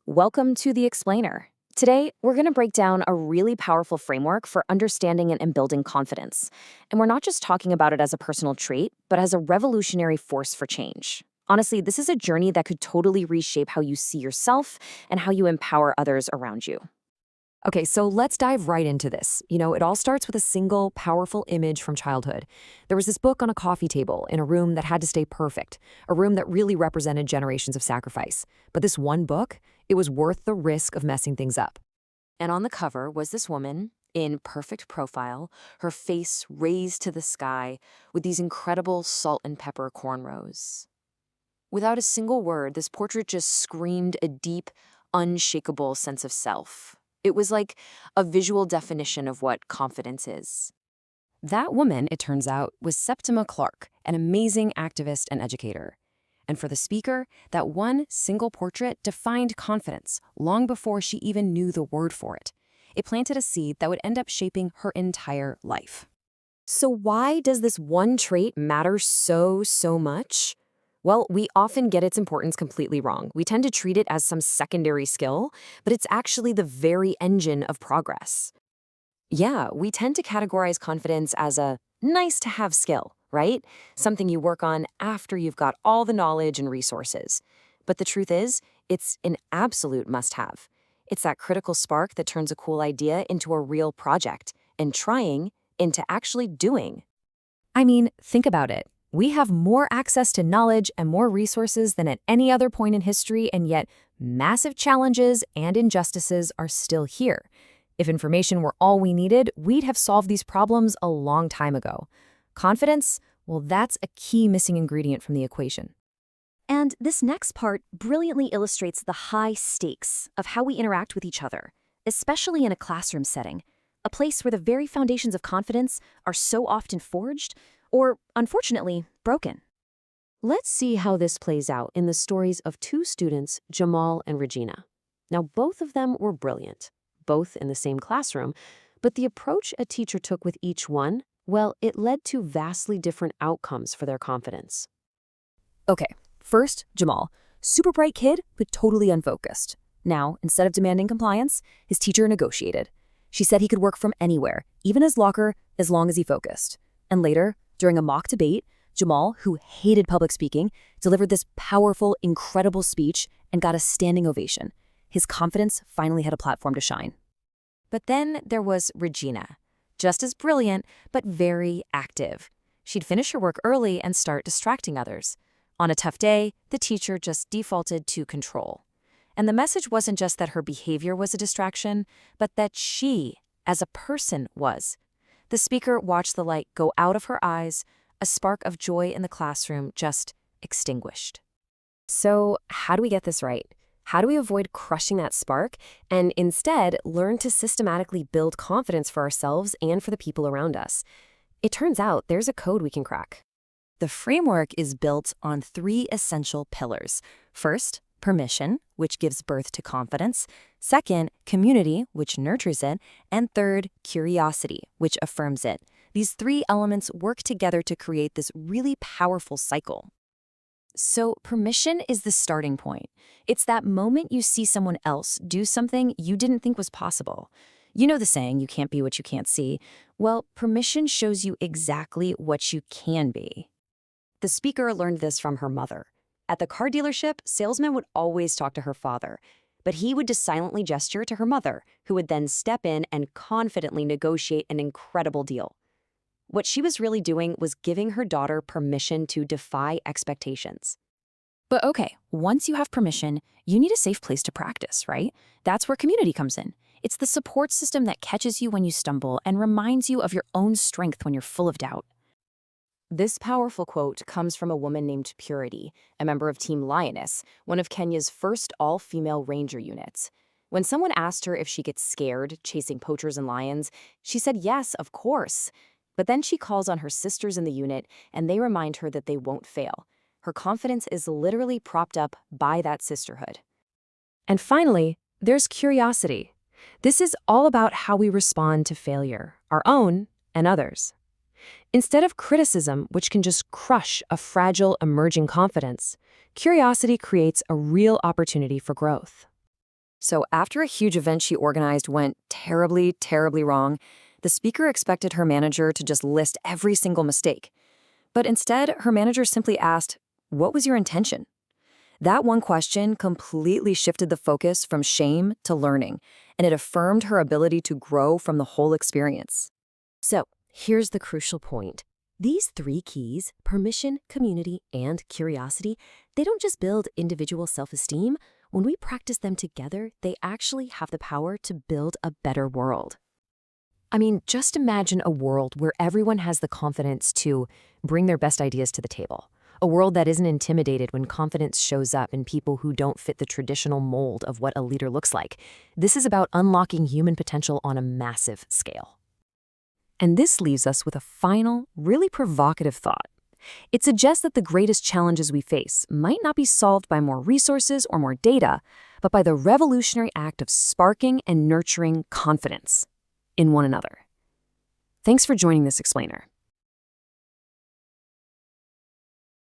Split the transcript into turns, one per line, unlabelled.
Welcome to The Explainer. Today, we're going to break down a really powerful framework for understanding and building confidence. And we're not just talking about it as a personal trait, but as a revolutionary force for change. Honestly, this is a journey that could totally reshape how you see yourself and how you empower others around you.
Okay, so let's dive right into this. It all starts with a single, powerful image from childhood. There was this book on a coffee table in a room that had to stay perfect, a room that really represented generations of sacrifice. But this one book, it was worth the risk of messing things up.
And on the cover was this woman in perfect profile, her face raised to the sky with these incredible salt and pepper cornrows. Without a single word, this portrait just screamed a deep, unshakable sense of self. It was like a visual definition of what confidence is. That woman, it turns out, was Septima Clark, an amazing activist and educator. And for the speaker, that one single portrait defined confidence long before she even knew the word for it. It planted a seed that would end up shaping her entire life. So why does this one trait matter so much? Well, we often get its importance completely wrong. We tend to treat it as some secondary skill, but it's actually the very engine of progress. Yeah, we tend to categorize confidence as a nice-to-have skill, right? Something you work on after you've got all the knowledge and resources. But the truth is, it's an absolute must-have. It's that critical spark that turns a cool idea into a real project, and trying into actually doing. I mean, think about it. We have more access to knowledge and more resources than at any other point in history, and yet massive challenges and injustices are still here. If information were all we needed, we'd have solved these problems a long time ago. Confidence, well, that's a key missing ingredient from the equation.
And this next part brilliantly illustrates the high stakes of how we interact with each other, especially in a classroom setting, a place where the very foundations of confidence are so often forged or, unfortunately, broken.
Let's see how this plays out in the stories of two students, Jamal and Regina. Now, both of them were brilliant, both in the same classroom, but the approach a teacher took with each one, well, it led to vastly different outcomes for their confidence.
Okay, first, Jamal. Super bright kid, but totally unfocused. Now, instead of demanding compliance, his teacher negotiated. She said he could work from anywhere, even his locker, as long as he focused. And later, during a mock debate, Jamal, who hated public speaking, delivered this powerful, incredible speech and got a standing ovation. His confidence finally had a platform to shine. But then there was Regina, just as brilliant, but very active. She'd finish her work early and start distracting others. On a tough day, the teacher just defaulted to control. And the message wasn't just that her behavior was a distraction, but that she, as a person, was. The speaker watched the light go out of her eyes, a spark of joy in the classroom just extinguished. So, how do we get this right? How do we avoid crushing that spark and instead learn to systematically build confidence for ourselves and for the people around us? It turns out there's a code we can crack.
The framework is built on three essential pillars. First, permission, which gives birth to confidence. Second, community, which nurtures it. And third, curiosity, which affirms it. These three elements work together to create this really powerful cycle. So permission is the starting point. It's that moment you see someone else do something you didn't think was possible. You know the saying, you can't be what you can't see. Well, permission shows you exactly what you can be. The speaker learned this from her mother. At the car dealership, salesmen would always talk to her father, but he would just silently gesture to her mother, who would then step in and confidently negotiate an incredible deal. What she was really doing was giving her daughter permission to defy expectations. But okay, once you have permission, you need a safe place to practice, right? That's where community comes in. It's the support system that catches you when you stumble and reminds you of your own strength when you're full of doubt. This powerful quote comes from a woman named Purity, a member of Team Lioness, one of Kenya's first all-female ranger units. When someone asked her if she gets scared chasing poachers and lions, she said yes, of course. But then she calls on her sisters in the unit, and they remind her that they won't fail. Her confidence is literally propped up by that sisterhood.
And finally, there's curiosity. This is all about how we respond to failure, our own and others. Instead of criticism, which can just crush a fragile, emerging confidence, curiosity creates a real opportunity for growth. So after a huge event she organized went terribly, terribly wrong, the speaker expected her manager to just list every single mistake. But instead, her manager simply asked, "What was your intention?" That one question completely shifted the focus from shame to learning, and it affirmed her ability to grow from the whole experience.
So, here's the crucial point. These three keys, permission, community, and curiosity, they don't just build individual self-esteem. When we practice them together, they actually have the power to build a better world.
I mean, just imagine a world where everyone has the confidence to bring their best ideas to the table. A world that isn't intimidated when confidence shows up in people who don't fit the traditional mold of what a leader looks like. This is about unlocking human potential on a massive scale. And this leaves us with a final, really provocative thought. It suggests that the greatest challenges we face might not be solved by more resources or more data, but by the revolutionary act of sparking and nurturing confidence in one another. Thanks for joining this explainer.